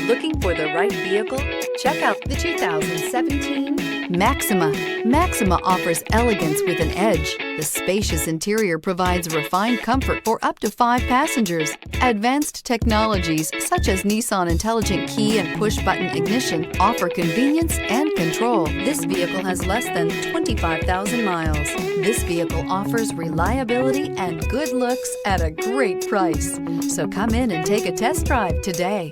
Looking for the right vehicle? Check out the 2017 Maxima. Maxima offers elegance with an edge. The spacious interior provides refined comfort for up to 5 passengers. Advanced technologies such as Nissan Intelligent Key and push-button ignition offer convenience and control. This vehicle has less than 25,000 miles. This vehicle offers reliability and good looks at a great price. So come in and take a test drive today.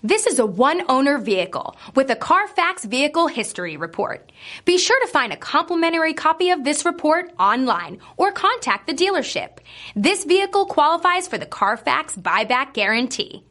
This is a one-owner vehicle with a Carfax Vehicle History Report. Be sure to find a complimentary copy of this report online or contact the dealership. This vehicle qualifies for the Carfax Buyback Guarantee.